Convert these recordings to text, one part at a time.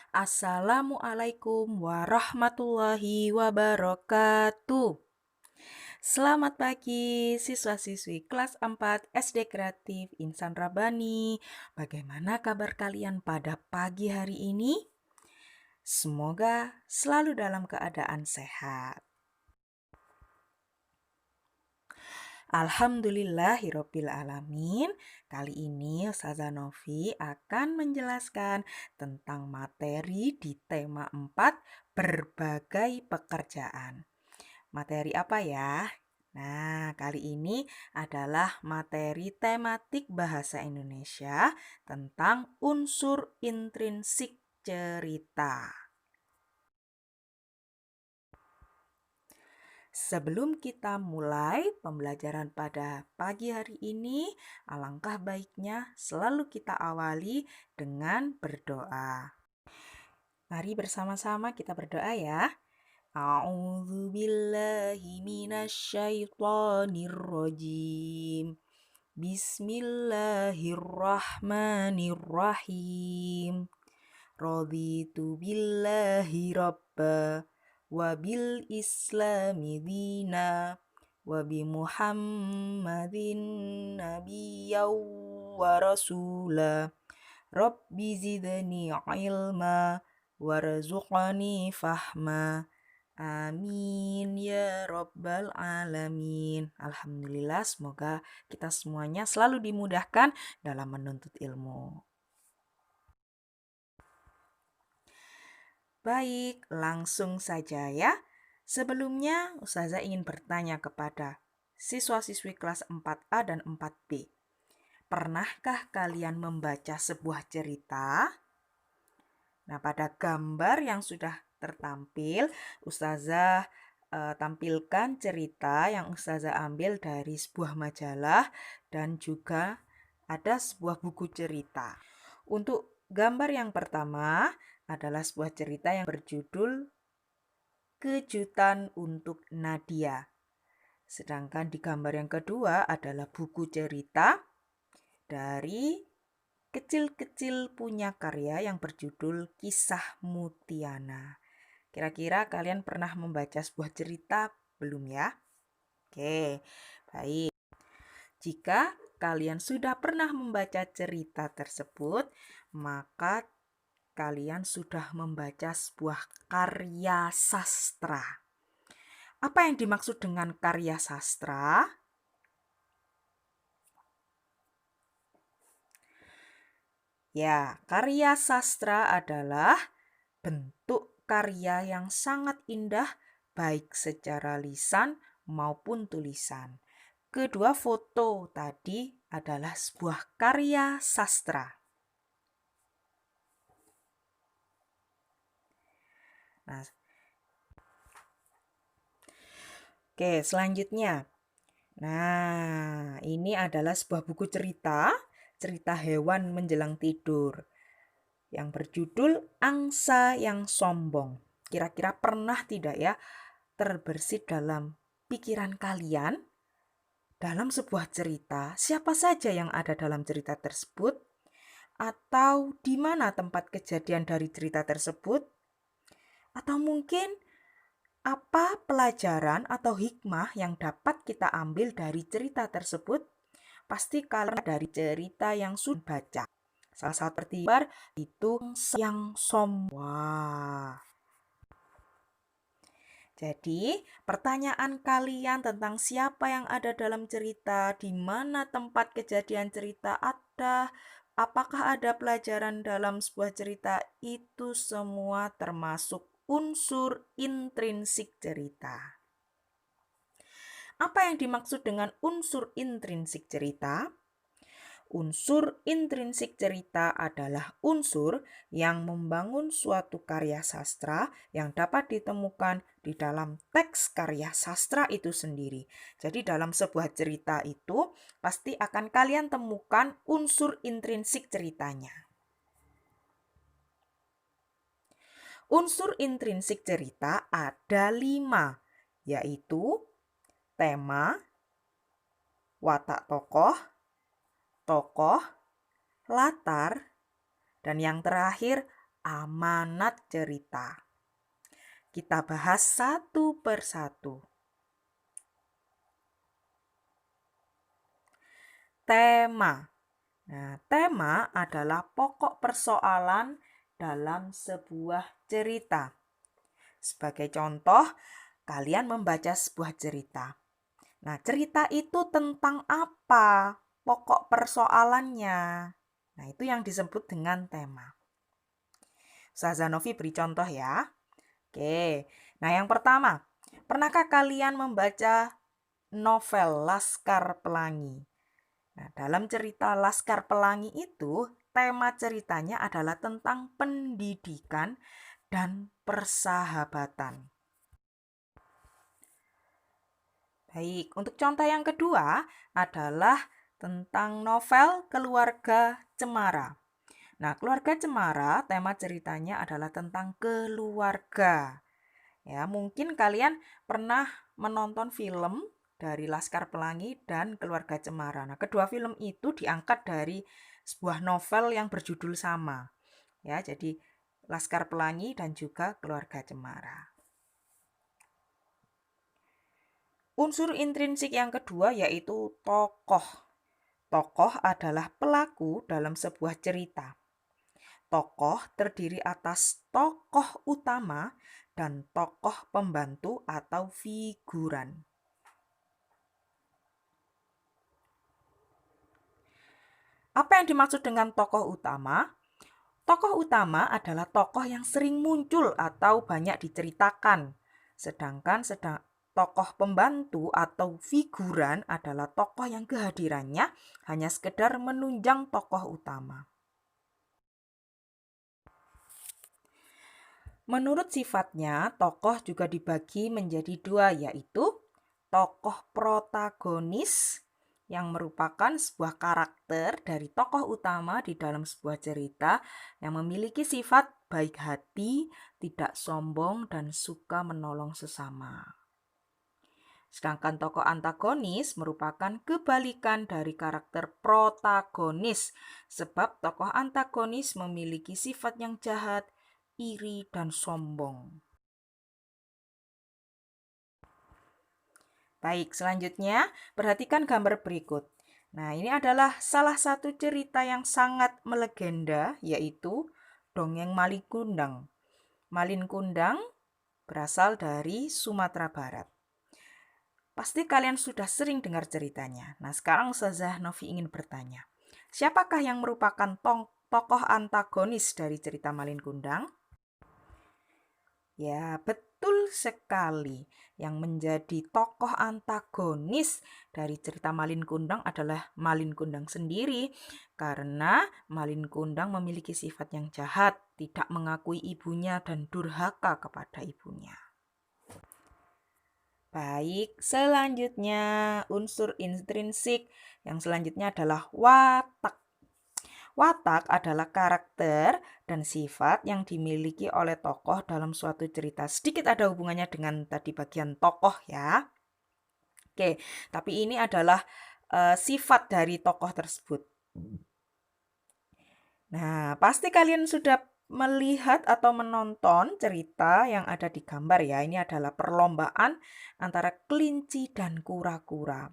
Assalamualaikum warahmatullahi wabarakatuh. Selamat pagi siswa-siswi kelas 4 SD Kreatif Insan Rabani. Bagaimana kabar kalian pada pagi hari ini? Semoga selalu dalam keadaan sehat. Alhamdulillahirabbil alamin. Kali ini Ustazah Novi akan menjelaskan tentang materi di tema 4 berbagai pekerjaan. Materi apa ya? Nah, kali ini adalah materi tematik bahasa Indonesia tentang unsur intrinsik cerita. Sebelum kita mulai pembelajaran pada pagi hari ini, alangkah baiknya selalu kita awali dengan berdoa. Mari bersama-sama kita berdoa ya. A'udzu billahi minasyaitonir rajim. Bismillahirrahmanirrahim. Raditu billahi rabba wa bil islami dina wa bi muhammadin nabiyyaw wa rasula. Rabbi zidni ilma warzuqni fahma. Amin ya Rabbal Alamin. Alhamdulillah, semoga kita semuanya selalu dimudahkan dalam menuntut ilmu. Baik, langsung saja ya. Sebelumnya, Ustazah ingin bertanya kepada siswa-siswi kelas 4A dan 4B. Pernahkah kalian membaca sebuah cerita? Nah, pada gambar yang sudah tertampil, Ustazah tampilkan cerita yang Ustazah ambil dari sebuah majalah dan juga ada sebuah buku cerita. Untuk gambar yang pertama adalah sebuah cerita yang berjudul Kejutan untuk Nadia. Sedangkan di gambar yang kedua adalah buku cerita dari Kecil-Kecil Punya Karya yang berjudul Kisah Mutiana. Kira-kira kalian pernah membaca sebuah cerita belum ya? Oke, baik. Jika kalian sudah pernah membaca cerita tersebut, maka kalian sudah membaca sebuah karya sastra. Apa yang dimaksud dengan karya sastra? Ya, karya sastra adalah bentuk karya yang sangat indah baik secara lisan maupun tulisan. Kedua foto tadi adalah sebuah karya sastra. Nah, oke, selanjutnya. Nah, ini adalah sebuah buku cerita hewan menjelang tidur yang berjudul Angsa yang Sombong. Kira-kira pernah tidak ya terbersit dalam pikiran kalian dalam sebuah cerita, siapa saja yang ada dalam cerita tersebut? Atau di mana tempat kejadian dari cerita tersebut? Atau mungkin apa pelajaran atau hikmah yang dapat kita ambil dari cerita tersebut? Pasti kalian dari cerita yang sudah baca. Salah satu seperti itu yang wah. Jadi, pertanyaan kalian tentang siapa yang ada dalam cerita, di mana tempat kejadian cerita ada, apakah ada pelajaran dalam sebuah cerita, itu semua termasuk unsur intrinsik cerita. Apa yang dimaksud dengan unsur intrinsik cerita? Unsur intrinsik cerita adalah unsur yang membangun suatu karya sastra yang dapat ditemukan di dalam teks karya sastra itu sendiri. Jadi dalam sebuah cerita itu pasti akan kalian temukan unsur intrinsik ceritanya. Unsur intrinsik cerita ada 5, yaitu tema, watak tokoh, latar, dan yang terakhir amanat cerita. Kita bahas satu persatu. Tema. Nah, tema adalah pokok persoalan dalam sebuah cerita. Sebagai contoh, kalian membaca sebuah cerita. Nah, cerita itu tentang apa? Pokok persoalannya. Nah, itu yang disebut dengan tema. Ustazah Novi beri contoh ya. Oke, nah yang pertama, pernahkah kalian membaca novel Laskar Pelangi? Nah, dalam cerita Laskar Pelangi itu, tema ceritanya adalah tentang pendidikan dan persahabatan. Baik, untuk contoh yang kedua adalah tentang novel Keluarga Cemara. Nah, Keluarga Cemara, tema ceritanya adalah tentang keluarga. Ya, mungkin kalian pernah menonton film dari Laskar Pelangi dan Keluarga Cemara. Nah, kedua film itu diangkat dari sebuah novel yang berjudul sama. Ya, jadi Laskar Pelangi dan juga Keluarga Cemara. Unsur intrinsik yang kedua yaitu tokoh. Tokoh adalah pelaku dalam sebuah cerita. Tokoh terdiri atas tokoh utama dan tokoh pembantu atau figuran. Apa yang dimaksud dengan tokoh utama? Tokoh utama adalah tokoh yang sering muncul atau banyak diceritakan. Sedangkan tokoh pembantu atau figuran adalah tokoh yang kehadirannya hanya sekedar menunjang tokoh utama. Menurut sifatnya, tokoh juga dibagi menjadi dua, yaitu tokoh protagonis yang merupakan sebuah karakter dari tokoh utama di dalam sebuah cerita yang memiliki sifat baik hati, tidak sombong, dan suka menolong sesama. Sedangkan tokoh antagonis merupakan kebalikan dari karakter protagonis, sebab tokoh antagonis memiliki sifat yang jahat, iri, dan sombong. Baik, selanjutnya perhatikan gambar berikut. Nah, ini adalah salah satu cerita yang sangat melegenda, yaitu Dongeng Malin Kundang. Malin Kundang berasal dari Sumatera Barat. Pasti kalian sudah sering dengar ceritanya. Nah, sekarang Ustazah Novi ingin bertanya, siapakah yang merupakan tokoh antagonis dari cerita Malin Kundang? Ya, betul sekali. Yang menjadi tokoh antagonis dari cerita Malin Kundang adalah Malin Kundang sendiri. Karena Malin Kundang memiliki sifat yang jahat, tidak mengakui ibunya dan durhaka kepada ibunya. Baik, selanjutnya unsur intrinsik. Yang selanjutnya adalah watak. Watak adalah karakter dan sifat yang dimiliki oleh tokoh dalam suatu cerita. Sedikit ada hubungannya dengan tadi bagian tokoh ya. Oke, tapi ini adalah sifat dari tokoh tersebut. Nah, pasti kalian sudah melihat atau menonton cerita yang ada di gambar ya. Ini adalah perlombaan antara kelinci dan kura-kura.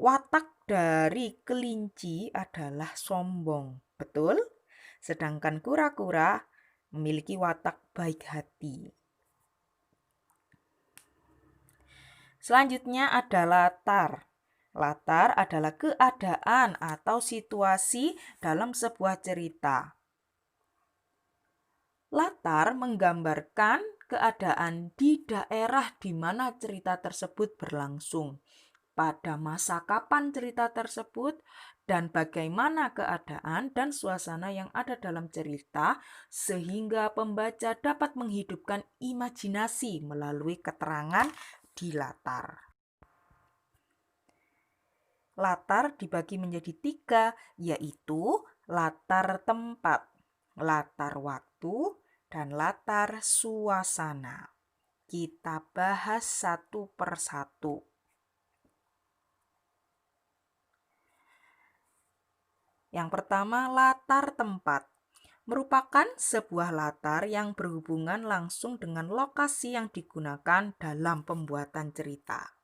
Watak dari kelinci adalah sombong, betul? Sedangkan kura-kura memiliki watak baik hati. Selanjutnya ada latar. Latar adalah keadaan atau situasi dalam sebuah cerita. Latar menggambarkan keadaan di daerah di mana cerita tersebut berlangsung. Pada masa kapan cerita tersebut dan bagaimana keadaan dan suasana yang ada dalam cerita sehingga pembaca dapat menghidupkan imajinasi melalui keterangan di latar. Latar dibagi menjadi 3, yaitu latar tempat, latar waktu, dan latar suasana. Kita bahas satu persatu. Yang pertama, latar tempat. merupakan sebuah latar yang berhubungan langsung dengan lokasi yang digunakan dalam pembuatan cerita.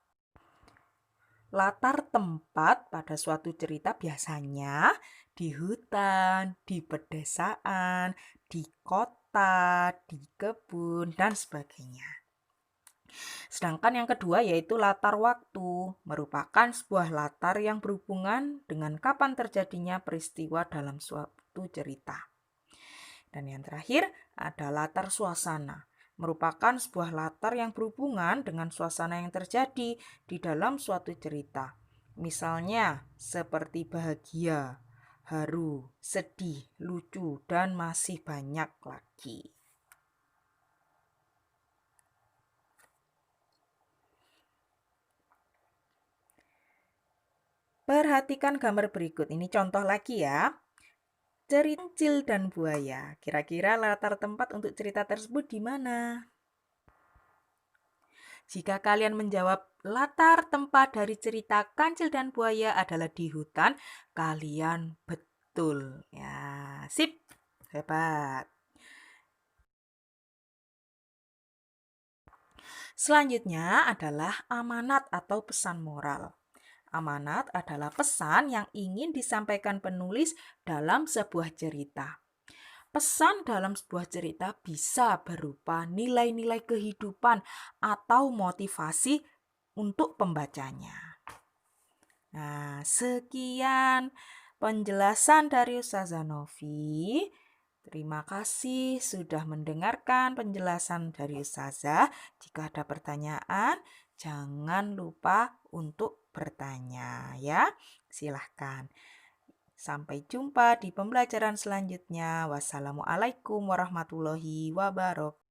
Latar tempat pada suatu cerita biasanya di hutan, di pedesaan, di kota, di kebun, dan sebagainya. Sedangkan yang kedua yaitu latar waktu, merupakan sebuah latar yang berhubungan dengan kapan terjadinya peristiwa dalam suatu cerita. Dan yang terakhir ada latar suasana, merupakan sebuah latar yang berhubungan dengan suasana yang terjadi di dalam suatu cerita. Misalnya seperti bahagia, haru, sedih, lucu, dan masih banyak lagi. Perhatikan gambar berikut. Ini contoh lagi ya. Cerita Kancil dan Buaya. Kira-kira latar tempat untuk cerita tersebut di mana? Jika kalian menjawab latar tempat dari cerita Kancil dan Buaya adalah di hutan, kalian betul. Ya, sip. Hebat. Selanjutnya adalah amanat atau pesan moral. Amanat adalah pesan yang ingin disampaikan penulis dalam sebuah cerita. Pesan dalam sebuah cerita bisa berupa nilai-nilai kehidupan atau motivasi untuk pembacanya. Nah, sekian penjelasan dari Ustazah Novi. Terima kasih sudah mendengarkan penjelasan dari Ustazah. Jika ada pertanyaan, jangan lupa untuk bertanya ya. Silahkan. Sampai jumpa di pembelajaran selanjutnya. Wassalamualaikum warahmatullahi wabarakatuh.